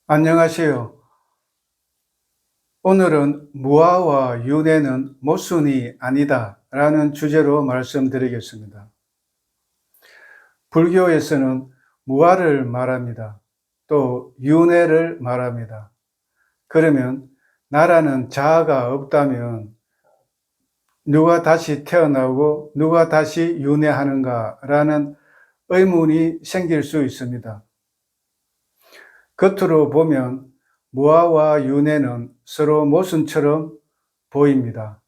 안녕하세요. 오늘은 무아와 윤회는 모순이 아니다 라는 주제로 말씀드리겠습니다. 불교에서는 무아를 말합니다. 또 윤회를 말합니다. 그러면 나라는 자아가 없다면 누가 다시 태어나고 누가 다시 윤회하는가 라는 의문이 생길 수 있습니다. 겉으로 보면 무아와 윤회는 서로 모순처럼 보입니다.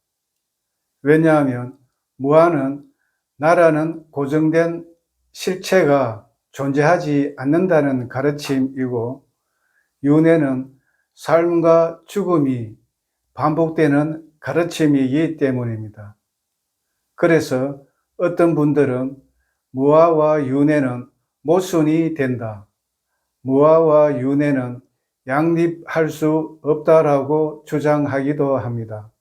왜냐하면 무아는 나라는 고정된 실체가 존재하지 않는다는 가르침이고, 윤회는 삶과 죽음이 반복되는 가르침이기 때문입니다. 그래서 어떤 분들은 무아와 윤회는 모순이 된다, 무아와 윤회는 양립할 수 없다라고 주장하기도 합니다.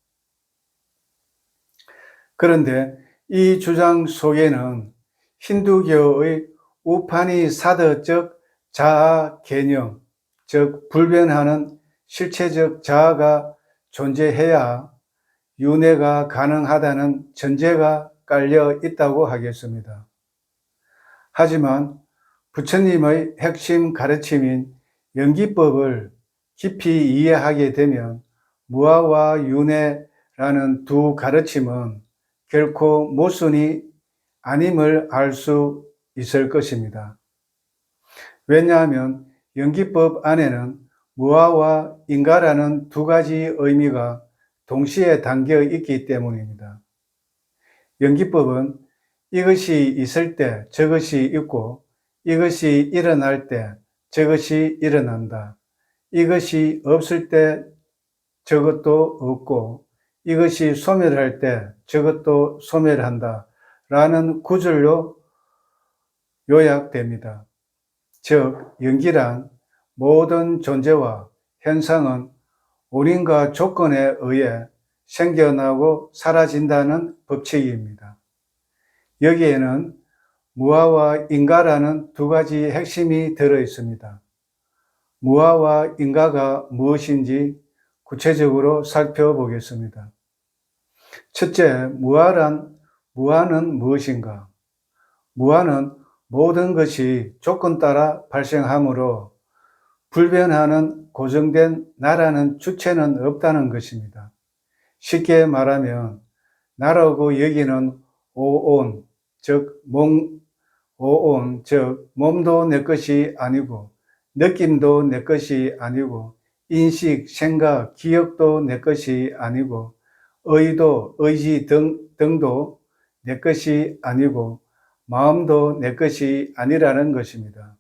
그런데 이 주장 속에는 힌두교의 우파니사드적 자아 개념, 즉 불변하는 실체적 자아가 존재해야 윤회가 가능하다는 전제가 깔려 있다고 하겠습니다. 하지만 부처님의 핵심 가르침인 연기법을 깊이 이해하게 되면 무아와 윤회라는 두 가르침은 결코 모순이 아님을 알 수 있을 것입니다. 왜냐하면 연기법 안에는 무아와 인가라는 두 가지 의미가 동시에 담겨 있기 때문입니다. 연기법은 이것이 있을 때 저것이 있고, 이것이 일어날 때 저것이 일어난다, 이것이 없을 때 저것도 없고, 이것이 소멸할 때 저것도 소멸한다 라는 구절로 요약됩니다. 즉, 연기란 모든 존재와 현상은 원인과 조건에 의해 생겨나고 사라진다는 법칙입니다. 여기에는 무아와 인가라는 두 가지 핵심이 들어 있습니다. 무아와 인가가 무엇인지 구체적으로 살펴보겠습니다. 첫째, 무아는 무엇인가? 무아는 모든 것이 조건 따라 발생하므로 불변하는 고정된 나라는 주체는 없다는 것입니다. 쉽게 말하면 나라고 여기는 오온, 즉 몸도 내 것이 아니고, 느낌도 내 것이 아니고, 인식, 생각, 기억도 내 것이 아니고, 의지 등도 내 것이 아니고, 마음도 내 것이 아니라는 것입니다.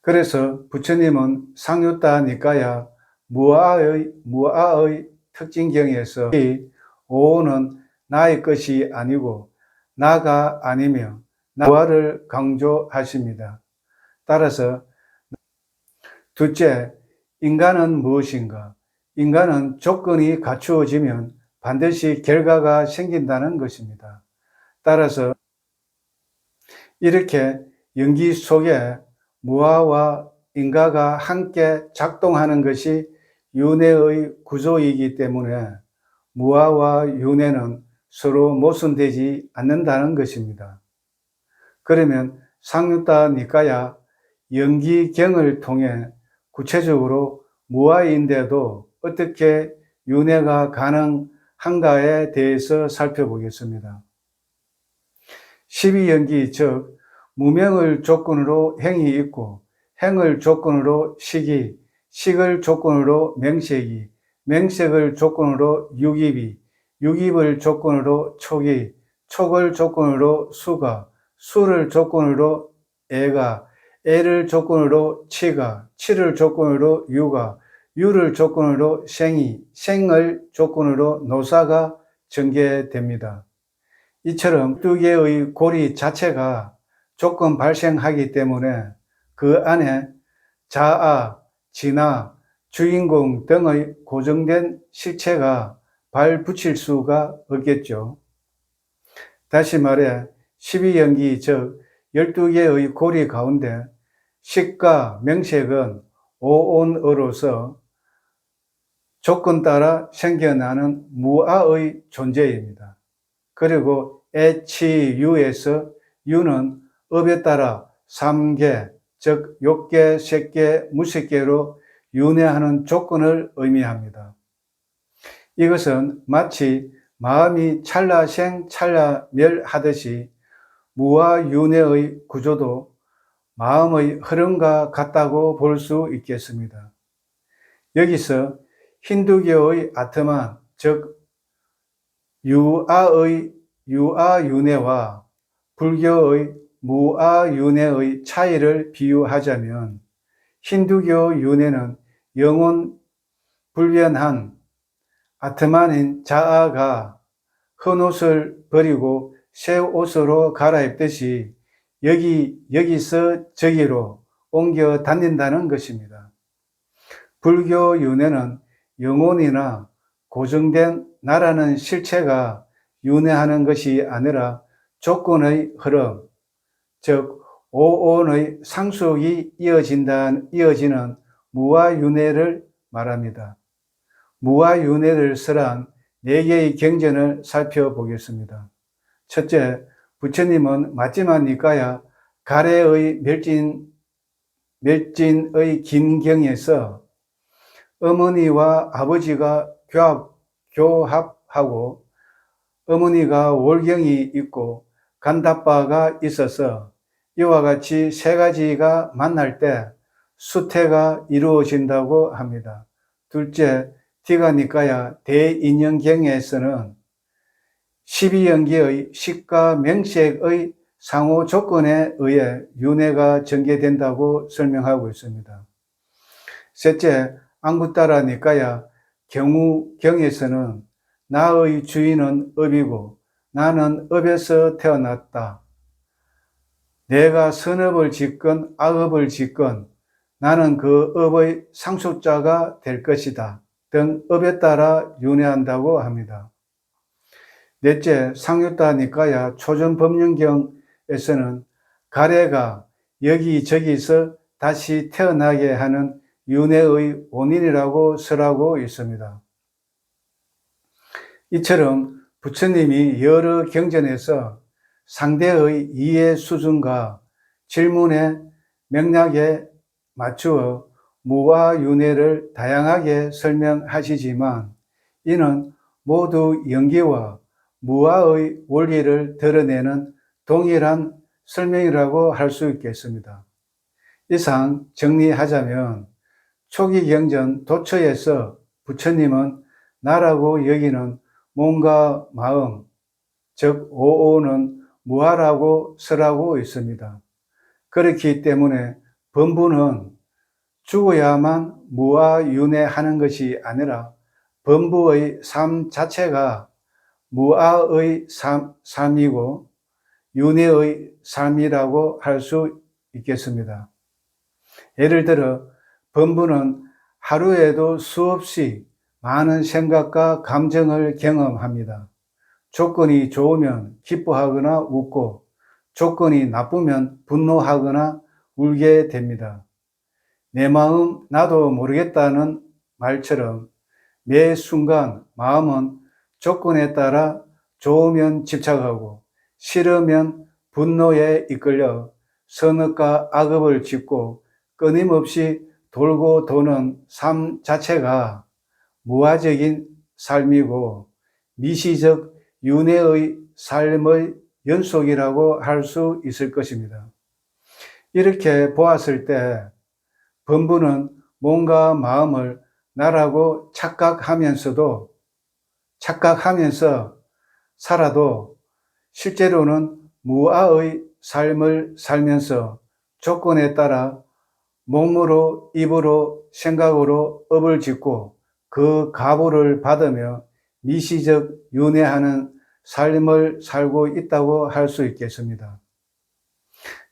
그래서 부처님은 상유타 니까야 무아의 특징경에서 이 오온은 나의 것이 아니고 나가 아니며 무아를 강조하십니다. 따라서 둘째, 인간은 무엇인가? 인간은 조건이 갖추어지면 반드시 결과가 생긴다는 것입니다. 따라서 이렇게 연기 속에 무아와 인가가 함께 작동하는 것이 윤회의 구조이기 때문에 무아와 윤회는 서로 모순되지 않는다는 것입니다. 그러면 상유타 니까야 연기경을 통해 구체적으로 무아인데도 어떻게 윤회가 가능한가에 대해서 살펴보겠습니다. 12연기, 즉 무명을 조건으로 행이 있고, 행을 조건으로 식이, 식을 조건으로 명색이, 명색을 조건으로 유깁이, 유깁을 조건으로 촉이, 촉을 조건으로 수가, 수를 조건으로 애가, 애를 조건으로 치가, 치를 조건으로 유가, 유를 조건으로 생이, 생을 조건으로 노사가 전개됩니다. 이처럼 두 개의 고리 자체가 조건 발생하기 때문에 그 안에 자아, 진화, 주인공 등의 고정된 실체가 발붙일 수가 없겠죠. 다시 말해 12연기, 즉 12개의 고리 가운데 식과 명색은 오온어로서 조건 따라 생겨나는 무아의 존재입니다. 그리고 HU에서 U는 업에 따라 삼계, 즉 욕계, 색계, 무색계로 윤회하는 조건을 의미합니다. 이것은 마치 마음이 찰나생 찰나멸하듯이 무아윤회의 구조도 마음의 흐름과 같다고 볼 수 있겠습니다. 여기서 힌두교의 아트만, 즉 유아윤회와 불교의 무아윤회의 차이를 비유하자면, 힌두교 윤회는 영혼 불변한 아트만인 자아가 헌옷을 버리고 새 옷으로 갈아입듯이 여기서 저기로 옮겨 다닌다는 것입니다. 불교 윤회는 영혼이나 고정된 나라는 실체가 윤회하는 것이 아니라 조건의 흐름, 즉 오온의 상속이 이어지는 무아윤회를 말합니다. 무아윤회를 설한 4개의 경전을 살펴보겠습니다. 첫째, 부처님은 마지막 니까야 가래의 멸진의 긴경에서 어머니와 아버지가 교합하고 어머니가 월경이 있고 간다바가 있어서 이와 같이 3가지가 만날 때 수태가 이루어진다고 합니다. 둘째, 디가니까야 대인연경에서는 12연기의 식과 명색의 상호 조건에 의해 윤회가 전개된다고 설명하고 있습니다. 셋째, 앙구따라 니까야 경우경에서는 나의 주인은 업이고 나는 업에서 태어났다. 내가 선업을 짓건 악업을 짓건 나는 그 업의 상속자가 될 것이다 등 업에 따라 윤회한다고 합니다. 넷째, 상유따 니까야 초전법륜경에서는 가래가 여기저기서 다시 태어나게 하는 윤회의 원인이라고 설하고 있습니다. 이처럼 부처님이 여러 경전에서 상대의 이해 수준과 질문의 맥락에 맞추어 무아윤회를 다양하게 설명하시지만 이는 모두 연기와 무아의 원리를 드러내는 동일한 설명이라고 할 수 있겠습니다. 이상 정리하자면 초기 경전 도처에서 부처님은 나라고 여기는 몸과 마음, 즉 오온은 무아라고 설하고 있습니다. 그렇기 때문에 범부는 죽어야만 무아윤회하는 것이 아니라 범부의 삶 자체가 무아의 삶이고 윤회의 삶이라고 할 수 있겠습니다. 예를 들어 범부는 하루에도 수없이 많은 생각과 감정을 경험합니다. 조건이 좋으면 기뻐하거나 웃고 조건이 나쁘면 분노하거나 울게 됩니다. 내 마음 나도 모르겠다는 말처럼 매 순간 마음은 조건에 따라 좋으면 집착하고 싫으면 분노에 이끌려 선악과 악업을 짓고 끊임없이 돌고 도는 삶 자체가 무아적인 삶이고 미시적 윤회의 삶의 연속이라고 할 수 있을 것입니다. 이렇게 보았을 때 범부는 몸과 마음을 나라고 착각하면서 살아도 실제로는 무아의 삶을 살면서 조건에 따라 몸으로, 입으로, 생각으로 업을 짓고 그 가보를 받으며 미시적 윤회하는 삶을 살고 있다고 할 수 있겠습니다.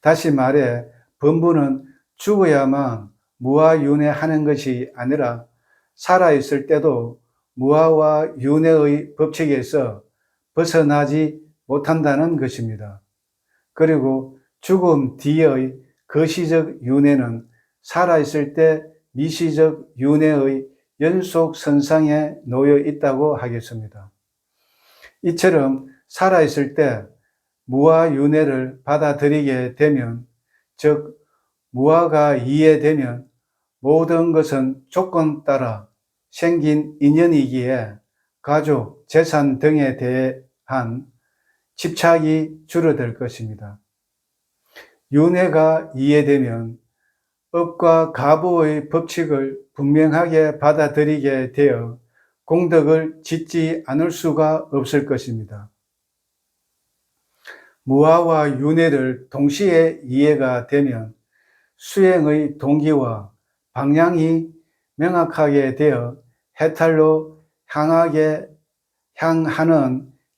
다시 말해 범부는 죽어야만 무아윤회하는 것이 아니라 살아있을 때도 무아와 윤회의 법칙에서 벗어나지 못한다는 것입니다. 그리고 죽음 뒤의 거시적 윤회는 살아있을 때 미시적 윤회의 연속 선상에 놓여 있다고 하겠습니다. 이처럼 살아있을 때 무아 윤회를 받아들이게 되면, 즉 무아가 이해되면 모든 것은 조건 따라 생긴 인연이기에 가족, 재산 등에 대한 집착이 줄어들 것입니다. 윤회가 이해되면 업과 가부의 법칙을 분명하게 받아들이게 되어 공덕을 짓지 않을 수가 없을 것입니다. 무아와 윤회를 동시에 이해가 되면 수행의 동기와 방향이 명확하게 되어 해탈로 향하는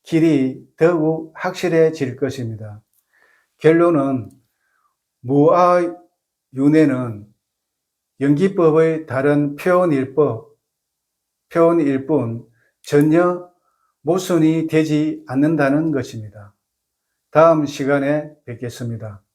길이 더욱 확실해질 것입니다. 결론은 무아윤회는 연기법의 다른 표현일 뿐 전혀 모순이 되지 않는다는 것입니다. 다음 시간에 뵙겠습니다.